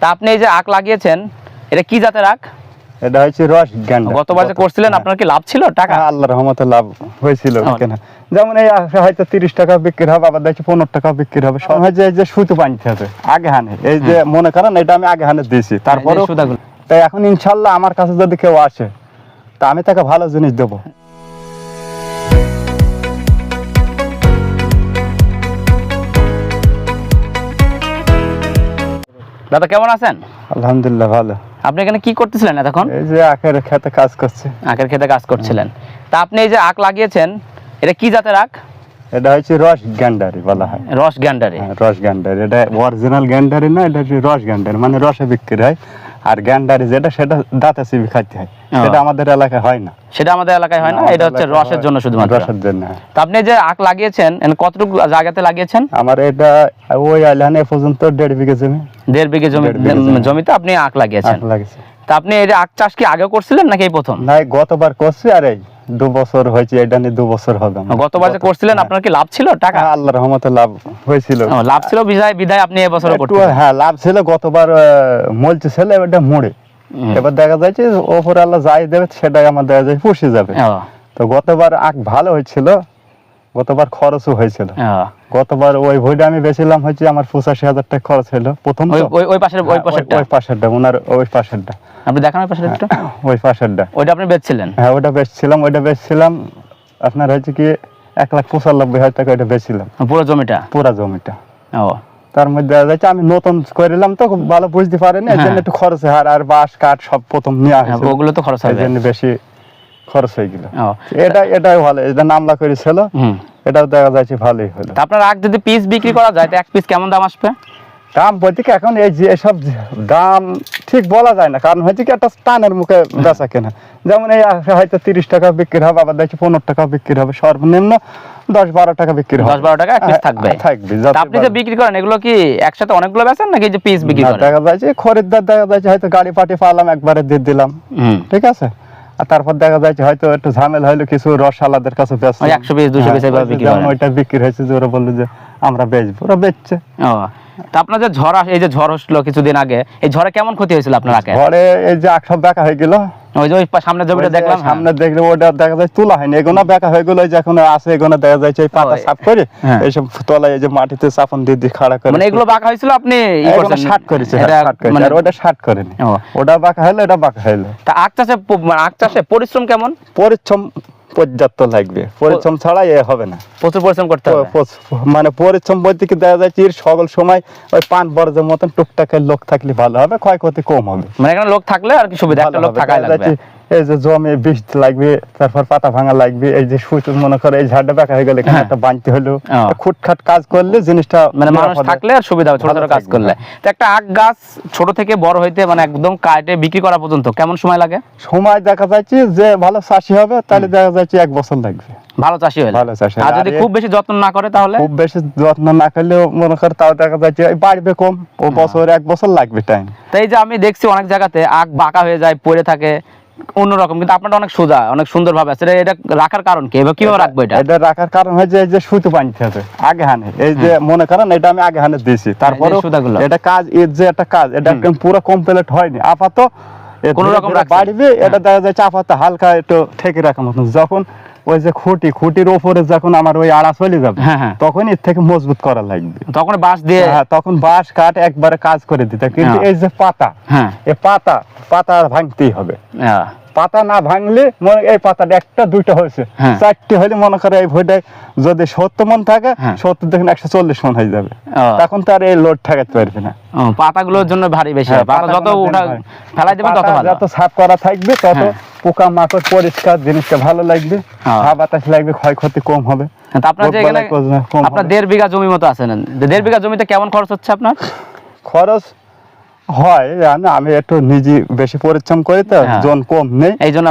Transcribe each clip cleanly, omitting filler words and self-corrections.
তা আপনি এই যে আখ লাগিয়েছেন, এটা কি জাতের আখ? এটা হচ্ছে রস গ্যান্ডার। গতবার যে করছিলেন আপনার কি লাভ ছিল টাকা? আল্লাহর রহমতে লাভ হয়েছিল কেনা। যেমন এই আখ হয়তো 30 টাকা বিক্রি হবে, আবার দেখছি 15 টাকা বিক্রি হবে। সব হয় যে এই যে সুতো বানতে হবে আগে হানে, এই যে মনে করেন এটা আমি আগে হানে দিয়েছি, তারপরে তাই এখন ইনশাল্লাহ আমার কাছে যদি কেউ আসে তা আমি তাকে ভালো জিনিস দেবো। দাদা কেমন আছেন? আলহামদুলিল্লাহ ভালো। আপনি এখানে কি করতেছিলেন এতক্ষণ? এই যে আখের খেতে কাজ করছে। আখের খেতে কাজ করছিলেন। তা আপনি এই যে আখ লাগিয়েছেন, এটা কি জাতের আখ? এটা হচ্ছে রস গ্যান্ডারি বলা হয়। রস গ্যান্ডারি। রস গ্যান্ডারি, এটা অরিজিনাল গ্যান্ডারি না, এটা হচ্ছে রস গ্যান্ডারি, মানে রসে বিক্রি হয়। আর গ্যান্ডারি যেটা সেটা দাঁতে চিবি খাইতে হয়, সেটা আমাদের এলাকায় হয় না। সেটা আমাদের এলাকায় হয় না, এটা হচ্ছে রসের জন্য শুধুমাত্র। রসের জন্য। তা আপনি যে আখ লাগিয়েছেন কতটুকু জায়গাতে লাগিয়েছেন? আমার এটা ওই আইলানে পর্যন্ত 1.5 বিঘা জমি। 1.5 বিঘা জমিতে আপনি আখ লাগিয়েছেন। তা আপনি এই যে আখ চাষ কি আগেও করছিলেন নাকি এই প্রথম? না, গতবার করছি, আর এই 2 বছর হয়েছে, এটা নিয়ে 2 বছর হবে। গতবার যে করছিলেন আপনার কি লাভ ছিল টাকা? আল্লাহর রহমতে লাভ হয়েছিল। লাভ ছিল বিধায় আপনি এবছরও করতে? হ্যাঁ, লাভ ছিল। গতবার মলছে ছিল, এটা মুড়ে। এবার দেখা যাচ্ছে ওপরে আল্লাহ যাই দেবে সেটাই আমার দেখা যায় পুষে যাবে। তো গতবার আখ ভালো হয়েছিল, গতবার খরচও হয়েছিল। গতবার ওই ভইটা আমি বেছিলাম হচ্ছে আমার 85,000 টাকা খরচ হলো প্রথম। ওই পাশেরটা ওনার ওই পাশেরটা আপনি দেখান, ওই পাশেরটা, ওই পাশেরটা ওইটা আপনি বেচছিলেন? হ্যাঁ, ওইটা বেচছিলাম আপনার হচ্ছে কি 1,95,000 টাকা এটা বেচছিলাম। পুরো জমিটা? পুরো জমিটা। ও, তার মধ্যে দেখা যাচ্ছে আমি নতুন করিলাম তো ভালো বুঝতে পারিনি, এর জন্য একটু খরচ হয়। আর বাঁশ কাঠ সব প্রথম নিয়ে আসে, ওগুলো তো খরচ হয়, এর জন্য বেশি খরচ হয়ে গেল। এটাই ভালো, এটা নামলা করেছিল, এটাও দেখা যাচ্ছে ভালোই হলো। আপনার আখ যদি পিস বিক্রি করা যায় তো এক পিস কেমন দাম আসবে? দাম বলতে কি এখন এই যে এসব দাম ঠিক বলা যায় না, কারণ হচ্ছে কি একটা টানের মুখে বেচা কেনা। যেমন এই হয়তো 30 টাকা বিক্রি হবে, আবার দেখছি 15 টাকা বিক্রি হবে, সর্বনিম্ন 10-12 টাকা বিক্রি হবে। 10-12 টাকা এক পিস থাকবে। আপনি যে বিক্রি করেন এগুলো কি একসাথে অনেকগুলো বেচেন নাকি যে পিস বিক্রি করেন? দেখা যাচ্ছে খরিদ্দার দেখা যাচ্ছে হয়তো গাড়ি পাটি পালাম একবারে দিয়ে দিলাম, ঠিক আছে। আর তারপর দেখা যাচ্ছে হয়তো একটু ঝামেলা হইলো, কিছু রসালাদের কাছে বেচছে 100 পিস 200 পিস এভাবে বিক্রি করেন। ওইটা বিক্রি হয়েছে যে ওরা বললো যে আমরা বেচবো, ওরা বেচছে। তা আপনার যে এই যে ঝড় আসলো কিছুদিন আগে, এই ঝড়ে কেমন ক্ষতি হয়েছিল আপনার আখে? ঝড়ে এই যে আখ সব বেঁকা হয়ে গেল। ওই যে সামনে জমিটা দেখলাম, সামনে দেখলে ওটা দেখা যায় তোলা হয়নি, এগুলো বেঁকা হয়ে গেল। যে এখন আছে এগুলো দেখা যাচ্ছে এই পাতা সাফ করে এইসব তলায় এই যে মাটিতে চাপন দিয়ে খাড়া করে, মানে এগুলো বাঁকা হয়েছিল আপনি শার্ট করেছে, আর ওটা শার্ট করেনি, ওটা বাঁকা হলো, এটা বাঁকা হলো। তা আখ চাষে পরিশ্রম কেমন? পরিশ্রম পর্যাপ্ত লাগবে, পরিশ্রম ছাড়া এ হবে না। প্রচুর পরিশ্রম করতে হবে। মানে পরিশ্রম বলতে কি দেখা যাচ্ছে সকল সময় ওই পান বর্জ্যের মতন টুকটাকের লোক থাকলে ভালো হবে, ক্ষয়ক্ষতি কম হবে। মানে এখানে লোক থাকলে আর কি সুবিধা, একটা লোক থাকাই লাগবে। এই যে জমি বীজ লাগবে, তারপর পাতা ভাঙা লাগবে, এই যে সুইচ মনে করে এই ঝাড়টা বেঁকা হয়ে গেলে এখানে একটা বাঁধতে হলো, খুটখাট কাজ করলে জিনিসটা মানে মানুষ থাকলে আর সুবিধা হবে, ছোট ছোট কাজ করলে। তো একটা আখ গাছ ছোট থেকে বড় হইতে মানে একদম কাটে বিক্রি করা পর্যন্ত কেমন সময় লাগে? সময় দেখা যাচ্ছে যে ভালো চাষি হবে তাহলে দেখা যাচ্ছে 1 বছর লাগবে, ভালো চাষি হলে। ভালো চাষি আর যদি খুব বেশি যত্ন না করে তাহলে? খুব বেশি যত্ন না করলেও মনে করে তাও দেখা যাচ্ছে বাড়বে কম, ও বছর 1 বছর লাগবে টাইম। তো এই যে আমি দেখছি অনেক জায়গাতে আখ বাঁকা হয়ে যায়, পড়ে থাকে অন্যরকম, কিন্তু আপনারটা অনেক সোজা, অনেক সুন্দর ভাবে আছে। এটা রাখার কারণ কি? এবার কিভাবে রাখবো এটা? এটা রাখার কারণ হচ্ছে এই যে সুতো বাঁধতে হবে আগে হানে, এই যে মনে করেন এটা আমি আগে হানে দিয়েছি, তারপরে এটা কাজ, এর যে একটা কাজ, এটা পুরো কমপ্লিট হয়নি, আপাতত কোন রকম বাড়বে। এটা দেখা যাচ্ছে আপাতত হালকা একটু ঠেকে রাখার মতন। যখন ওই যে খুঁটির উপরে যখন আমার ওই আড়া চলে যাবে, তখন এর থেকে মজবুত করা লাগবে, তখন বাঁশ দিয়ে, তখন বাঁশ কাঠ একবারে কাজ করে দিতে। কিন্তু এই যে পাতা, এই পাতা ভাঙতেই হবে। পাতা না ভাঙলে এই পাতাটা 1-2টা হয়েছে, 4টে হলে মনে করে এই ভইটায় যদি 70 মন থাকে, 70 দেখেন 140 মন হয়ে যাবে, তখন তার এই লোড ঠেকাতে পারবে না। পাতাগুলোর জন্য ভারী বেশি, পাতা যত ফেলাই দেবেন তত ভালো, যত সাফ করা থাকবে তত পোকা মাকড় পরিষ্কার জিনিসটা ভালো লাগবে, হাওয়া বাতাস লাগবে, ক্ষয়ক্ষতি কম হবে। আপনার যে এখানে আপনার 1.5 বিঘা জমি মতো আছে, 1.5 বিঘা জমিতে কেমন খরচ হচ্ছে আপনার? খরচ হয় আমি একটু নিজে বেশি পরিশ্রম করি তো, জন কম নেই, এই জন্য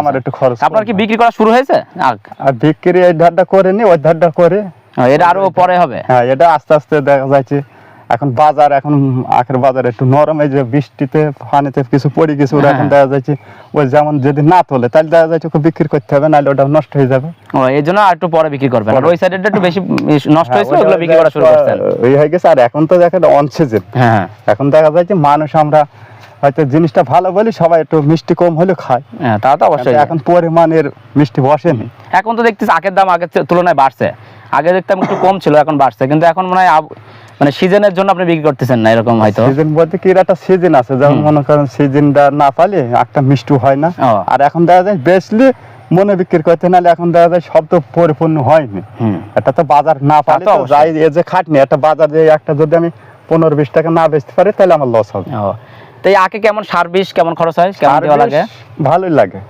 আমার একটু খরচ। আপনার কি বিক্রি করা শুরু হয়েছে? আর বিক্রি এই ধারটা করেনি, ওই ধারটা করে এটা আরো পরে হবে। হ্যাঁ, এটা আস্তে আস্তে দেখা যাচ্ছে এখন বাজার এখন আখের বাজার একটু নরম, এই যে বৃষ্টিতে পানিতে কিছু পড়ে গেছে ওরা এখন দেখা যাচ্ছে ওই যেমন যদি না তোলে তাহলে দেখা যাচ্ছে ওকে বিক্রি করতে হবে, নাহলে ওটা নষ্ট হয়ে যাবে। ও এই জন্য আর একটু পরে বিক্রি করবেন, আর ওই সাইডেটা একটু বেশি নষ্ট হয়েছে ওগুলো বিক্রি করা শুরু করছেন। ওই হয়ে গেছে। আর এখন তো দেখেন অন সিজন, হ্যাঁ এখন দেখা যায় যে মানুষ আমরা হয়তো জিনিসটা ভালো বলি সবাই একটু মিষ্টি কম হলে খায়, হ্যাঁ তা তো অবশ্যই। এখন পরিমাণের মিষ্টি বসেনি। এখন তো দেখতেছি আখের দাম আগের তুলনায় বাড়ছে, আগে দেখতাম একটু কম ছিল এখন বাড়ছে, কিন্তু এখন মনে হয় মানে সিজনের জন্য আপনি বিক্রি করতেছেন না এরকম হয়তো। সিজন বলতে কি একটা সিজন আছে, যেমন মনে করেন সিজনটা না পালে একটা মিষ্টি হয় না। আর এখন দেখা যায় বেশলি মনে বিক্রি করতে, নাহলে এখন দেখা যায় সব তো পরিপূর্ণ হয়নি। এটা তো বাজার না পালে তো যাই এই যে খাটনি, একটা বাজার যে একটা যদি আমি 15-20 টাকা না বেচতে পারি তাহলে আমার লস হবে। তো এই আখে কেমন সার বিষ কেমন খরচ হয়, কেমন দেওয়া লাগে? ভালোই লাগে,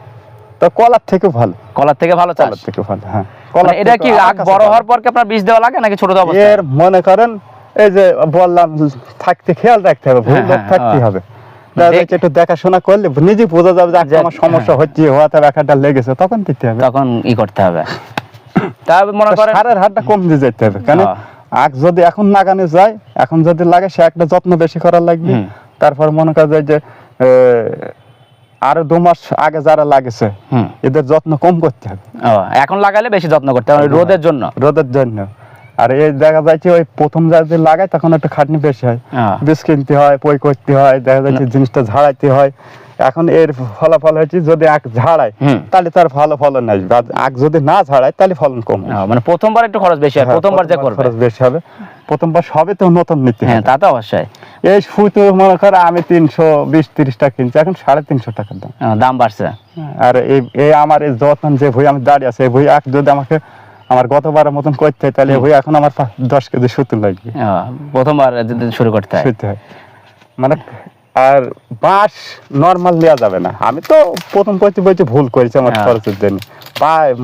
তো কলার থেকে ভালো। কলার থেকে ভালো চাষ? কলার থেকে ভালো, হ্যাঁ। মানে এটা কি আখ বড় হওয়ার পর কি আপনার বীজ দেওয়া লাগে নাকি ছোট অবস্থায়? এর মনে করেন এই যে বললাম থাকতে খেয়াল রাখতে হবে, ভুল লোক থাকতে হবে, একটু দেখাশোনা করলে নিজে বোঝা যাবে যে আমার সমস্যা হচ্ছে, হওয়াতে একটা লেগেছে, তখন দিতে হবে, তখন ই করতে হবে। তারপর মনে করেন সারের হারটা কম দিয়ে যেতে হবে, কারণ আখ যদি এখন লাগানো যায়, এখন যদি লাগে সে একটা যত্ন বেশি করার লাগবে। তারপর মনে করা যায় যে আরো 2 মাস আগে যারা লাগেছে এদের যত্ন কম করতে হবে। এখন লাগালে বেশি যত্ন করতে হবে রোদের জন্য। রোদের জন্য। আর এই দেখা যাচ্ছে ওই প্রথম যদি লাগায় তখন একটু খাটনি বেশি হয়, বীজ কিনতে হয়, পই করতে হয়, দেখা যাচ্ছে জিনিসটা ঝাড়াইতে হয়। এখন এর ফলাফল হচ্ছে যদি আখ ঝাড়ায় তাহলে তার ভালো ফলন আসবে, আর আখ যদি না ঝাড়ায় তাহলে ফলন কম। মানে প্রথমবার একটু খরচ বেশি হয়, প্রথমবার যে করবে খরচ বেশি হবে, প্রথমবার সবে তো নতুন নিতে। হ্যাঁ তা তো অবশ্যই। এই সুতো মনে করে আমি 320-30 টাকা কিনছি, এখন 350 টাকার দাম, দাম বাড়ছে। আর এই আমার এই যত্ন যে ভুই আমি দাঁড়িয়ে আছে, এই ভুই আখ যদি আমাকে আমার গতবারের মতন করতে হয় তাহলে ভুই এখন আমার 10 কেজি সুতো লাগবে, প্রথমবার শুরু করতে হয়। মানে আর বাঁশ নরমাল নেওয়া যাবে না। আমি তো প্রথম করতে বলছি ভুল করেছি আমার খরচের জন্য,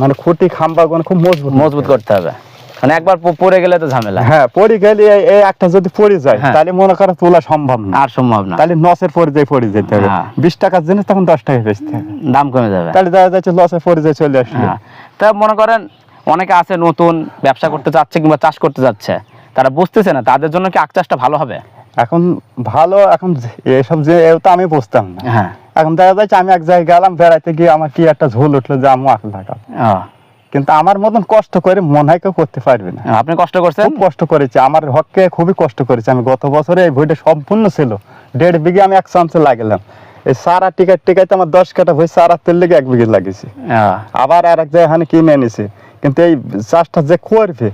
মানে খুঁটি খাম্বা খুব মজবুত করতে হবে, মানে একবার পড়ে গেলে তো ঝামেলা। হ্যাঁ পড়ে গেলে এই একটা যদি পড়ে যায় তাহলে মনে করো তোলা সম্ভব না, আর সম্ভব না, তাহলে লসের পর্যায়ে পড়ে যেতে হবে। 20 টাকার জিনিস তখন 10 টাকায় বেচতে হবে, দাম কমে যাবে, তাহলে দেখা যাচ্ছে লসের পর্যায়ে চলে আসবে। তা মনে করেন অনেকে আছে নতুন ব্যবসা করতে চাচ্ছে কিংবা চাষ করতে যাচ্ছে, তারা বুঝতেছে না, তাদের জন্য কি আখ চাষটা ভালো হবে? এখন ভালো, এখন এসব যে তো আমি বুঝতাম না। এখন দেখা যাচ্ছে আমি এক জায়গায় গেলাম বেড়াইতে গিয়ে আমার কি একটা ঝোল উঠলো যে আমি আখ লাগাবো, কিন্তু আমার মতন কষ্ট করে মনে হয় কেউ করতে পারবে না। আপনি কষ্ট করছেন? খুব কষ্ট করেছি, আমার হককে খুবই কষ্ট করেছি আমি। গত বছরে এই ভুঁইটা সম্পূর্ণ ছিল, 1.5 বিঘে আমি 1 চামচে লাগালাম। এই সারা টিকাইতে আমার 10 কাঠা ভুঁই সারা তেল লেগে 1 বিঘে লাগিয়েছি, আবার আর এক জায়গায় কিনে এনেছি। কিন্তু এই চাষটা যে করবে,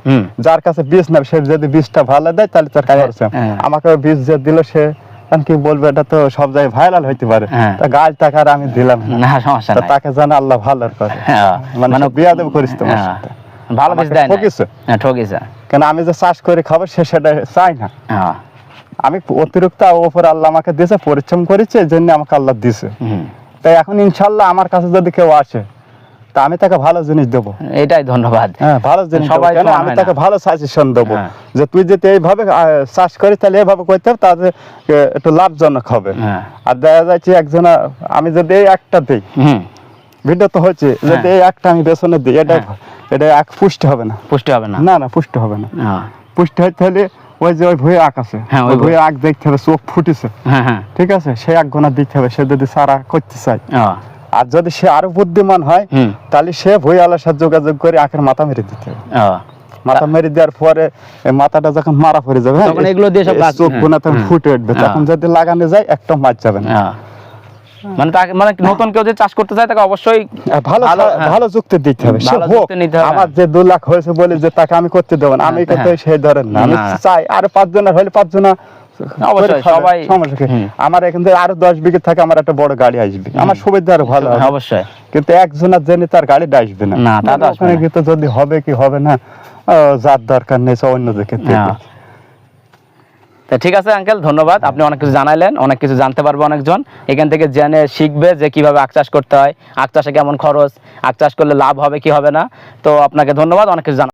যার কাছে বীজ নেবে, সে যদি বীজটা ভালো দেয় তাহলে তার খরচ। আমাকে বীজ যে দিল সে কি বলবো, এটা তো সব জায়গায় ভাইরাল হইতে পারে, তা গাছ টাকার আমি দিলাম না, সমস্যা নাই, তাকে জানা আল্লাহ ভালো করে, মানে বিয়া দেব করিস তোমার সাথে, ভালো বীজ দেয় না, ঠকিছে। কেন আমি যে চাষ করে খাবো সে সেটা চাই না, আমি অতিরিক্ত ওপর আল্লাহ আমাকে দিয়েছে, পরিশ্রম করেছে, এই জন্য আমাকে আল্লাহ দিয়েছে। তাই এখন ইনশাল্লাহ আমার কাছে যদি কেউ আসে তা আমি তাকে ভালো জিনিস দেবো, এটাই ধন্যবাদ। ভালো জিনিস সবাই, আমি তাকে ভালো সাজেশন দেবো যে তুই যদি এইভাবে চাষ করিস তাহলে এইভাবে করতে হবে, তাহলে একটু লাভজনক হবে। আর দেখা যাচ্ছে একজন আমি যদি এই একটা দিই, ভিডিও তো হচ্ছে, যদি এই একটা আমি বেসনে দিই, এটা এক পুষ্টি হবে না, পুষ্টি হবে না, না পুষ্টি হবে না। পুষ্টি হইতে হলে ওই যে ওই ভুঁয়ে আখ আছে, ওই ভুঁয়ে আখ দেখতে হবে চোখ ফুটেছে, ঠিক আছে, সেই আখ গোনা দিতে হবে। সে যদি সারা করতে চায়, আর যদি সে আরো বুদ্ধিমান হয় তাহলে সে ভুঁই আলার সাথে যোগাযোগ করে আখের মাথা মেরে দিতে হবে। মাথা মেরে দেওয়ার পরে মাথাটা যখন মারা পড়ে যাবে, চোখ গোনা তখন ফুটে উঠবে, তখন যদি লাগানো যায় একটা মাছ যাবে না। মানে তাকে, মানে নতুন কেউ যে চাষ করতে চায় তাকে অবশ্যই ভালো ভালো যুক্তি দিতে হবে। সে হোক, আমার যে 2 লাখ হয়েছে বলে যে তাকে আমি করতে দেবো না, আমি করতে সেই ধরেন না। আমি চাই আর 5 জনের হলে 5 জনা সবাই সমস্যা। আমার এখান থেকে আরো 10 বিঘে থাকে, আমার একটা বড় গাড়ি আসবে, আমার সুবিধা আরো ভালো হবে অবশ্যই। কিন্তু একজনের জন্য তার গাড়িটা আসবে না, ওখানে গিয়ে যদি হবে কি হবে না, যার দরকার নেই অন্য দিকে। ঠিক আছে আঙ্কেল, ধন্যবাদ, আপনি অনেক কিছু জানাইলেন, অনেক কিছু জানতে পারবো অনেকজন এখান থেকে, জেনে শিখবে যে কিভাবে আখ চাষ করতে হয়, আখ চাষে কেমন খরচ, আখ চাষ করলে লাভ হবে কি হবে না। তো আপনাকে ধন্যবাদ, অনেক কিছু